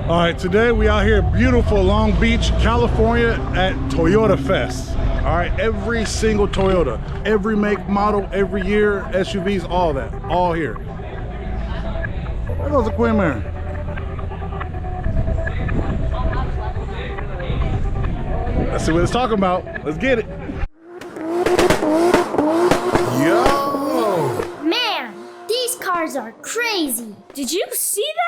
All right, today we out here beautiful Long Beach, California at Toyota Fest. All right, every single Toyota, every make, model, every year, SUVs, all that, all here. There goes the Queen Mary. Let's see what it's talking about. Let's get it. Yo! Man, these cars are crazy. Did you see that?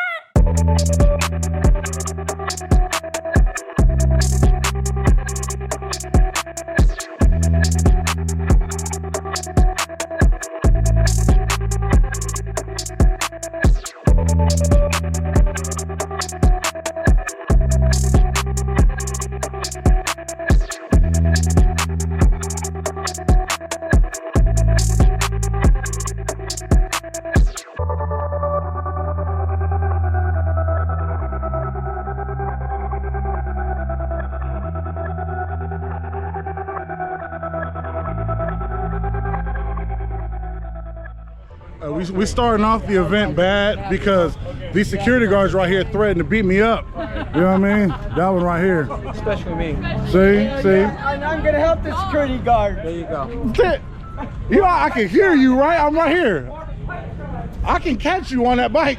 We starting off the event bad because these security guards right here threatened to beat me up. You know what I mean? That one right here. Especially me. See? And I'm gonna help the security guard. There you go. You know, I can hear you, right? I'm right here. I can catch you on that bike.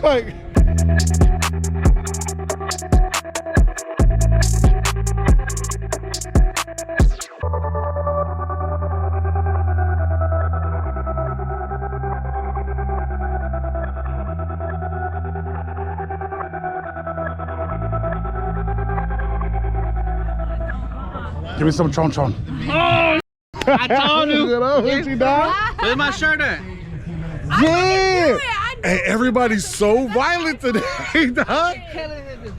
Like. Give me some chon chon. Oh, I told you. Where's my shirt at? Yeah. Hey, everybody's so violent today, dog.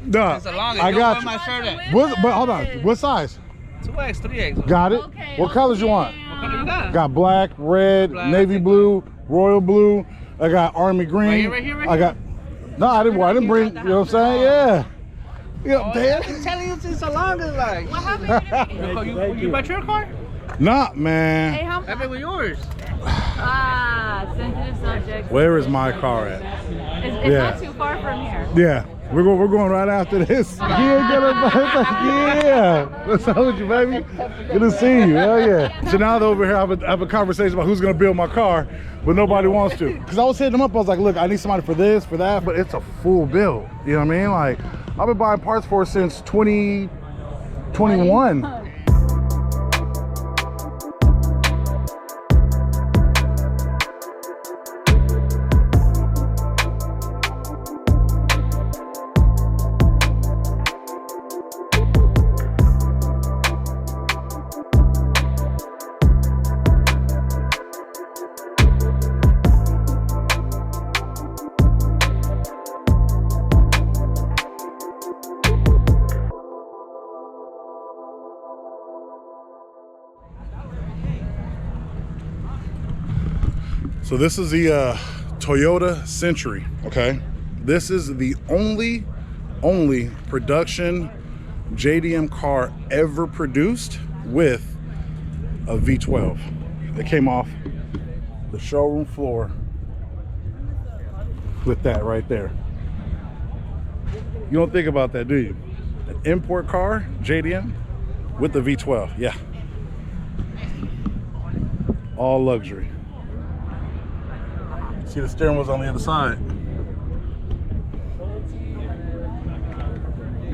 Nah, I got my shirt at. But hold on, what size? 2X, 3X. Got it. Okay, What colors you want? What color you got? Got black, red, navy blue, royal blue. I got army green. Right here. I got. No, I didn't bring. You know what I'm saying? Yeah. Yeah, I've been telling you since so long. It's like. What happened? You bought your car? Nah, man. Hey, how Happened with yours. sensitive subject. Where is my car at? It's not too far from here. Yeah, we're going right after this. Yeah, what's up with you, baby? Good to see you. Hell yeah. So now they're over here, I have a conversation about who's gonna build my car, but nobody wants to. Because I was hitting them up, I was like, look, I need somebody for this, for that, but it's a full build. You know what I mean? Like, I've been buying parts for it since 2021. So this is the Toyota Century, okay? This is the only production JDM car ever produced with a V12. It came off the showroom floor with that right there. You don't think about that, do you? An import car, JDM, with the V12, yeah. All luxury. See, the steering wheel's on the other side.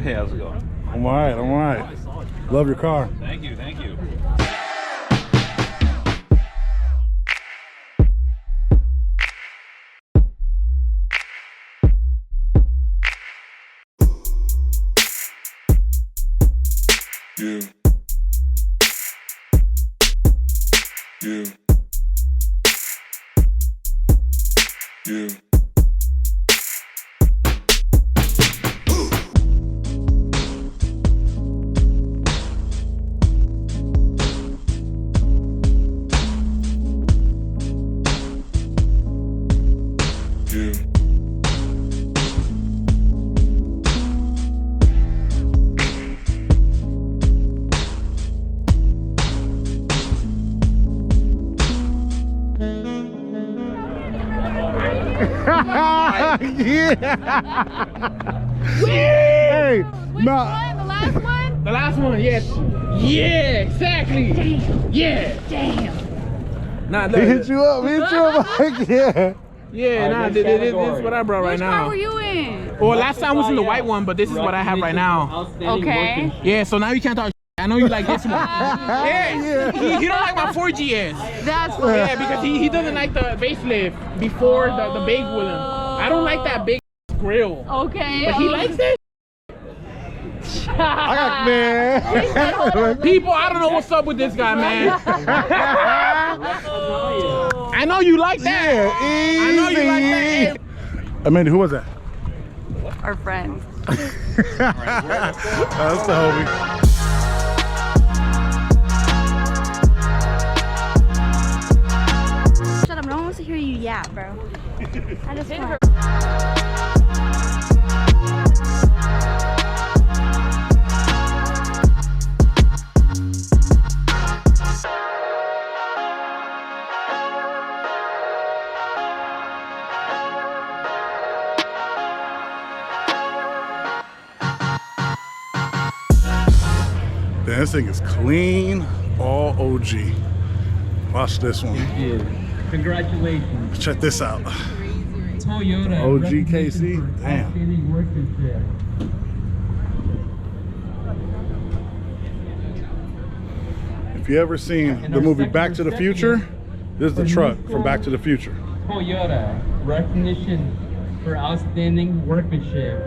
Hey, how's it going? I'm all right. Love your car. Thank you. Hey, Which no. one? The last one? The last one, yes. Yeah, exactly. Yeah. Damn. Nah, He hit you up. He hit you up. Like, yeah. Yeah, nah, this is what I brought right Which car now. were you in? Well, last time was in the white one, but this is what I have right now. Okay. Yeah, so now you can't talk. I know you like this one. Yeah, he don't like my 4GS. That's funny. Yeah, because he doesn't like the facelift before the big with him. I don't like that big grill. Okay. But he likes it. I got, man. People, I don't know what's up with this guy, man. I know you like that. Yeah, easy. I know you like that. Amanda, who was that? Our friends. That's the homie. Shut up, no one wants to hear you yap, bro. I just want... Man, this thing is clean, all OG. Watch this one. Congratulations. Check this out. Toyota. OG KC. Damn. Outstanding workmanship. If you ever seen the movie Back to the Future, this is the truck from Back to the Future. Toyota. Recognition for outstanding workmanship.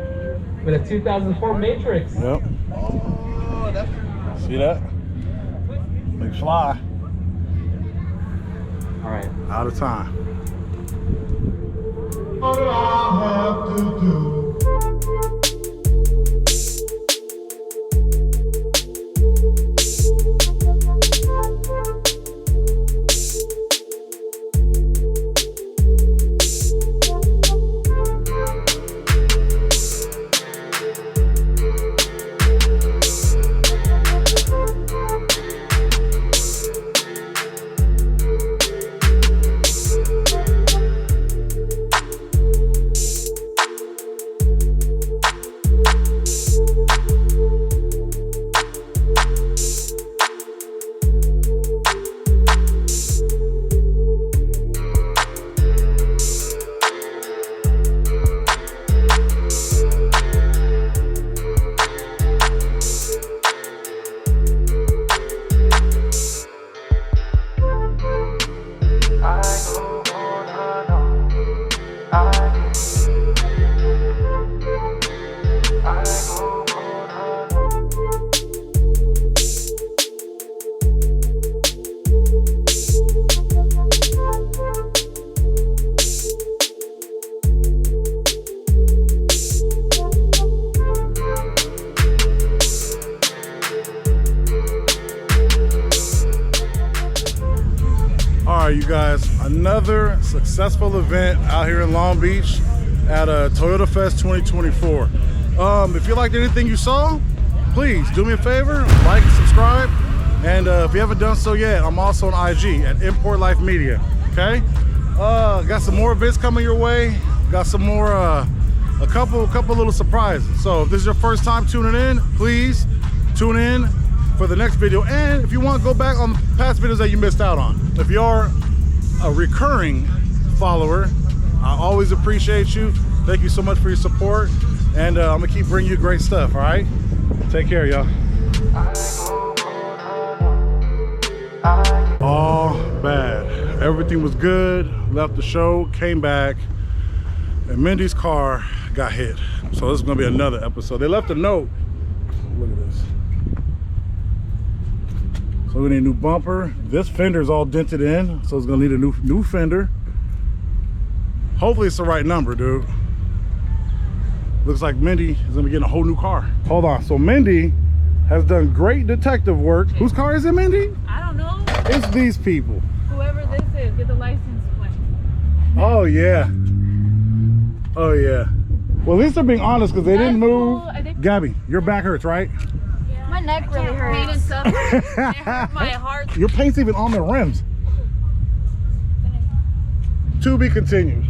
With a 2004 Matrix. Yep. See that? They fly. All right. Out of time. You guys, another successful event out here in Long Beach at Toyota Fest 2024. If you liked anything you saw, please do me a favor, like and subscribe. And if you haven't done so yet, I'm also on IG at Import Life Media. Okay, got some more events coming your way. Got some more, a couple little surprises. So if this is your first time tuning in, please tune in for the next video. And if you want, go back on past videos that you missed out on. If you are a recurring follower, I always appreciate you. Thank you so much for your support. And I'm gonna keep bringing you great stuff, all right? Take care, y'all. All bad. Everything was good, left the show, came back, and Mindy's car got hit. So this is gonna be another episode. They left a note. Look at this. So we need a new bumper. This fender's all dented in, so it's gonna need a new fender. Hopefully it's the right number, dude. Looks like Mindy is gonna be getting a whole new car. Hold on, so Mindy has done great detective work. Whose car is it, Mindy? I don't know. It's these people. Whoever this is, get the license plate. Oh yeah. Oh yeah. Well, at least they're being honest because they didn't move. Cool. I think Gabby, your back hurts, right? My neck really pain and hurts. stuff. It hurt my heart. Your paint's even on the rims. To be continued.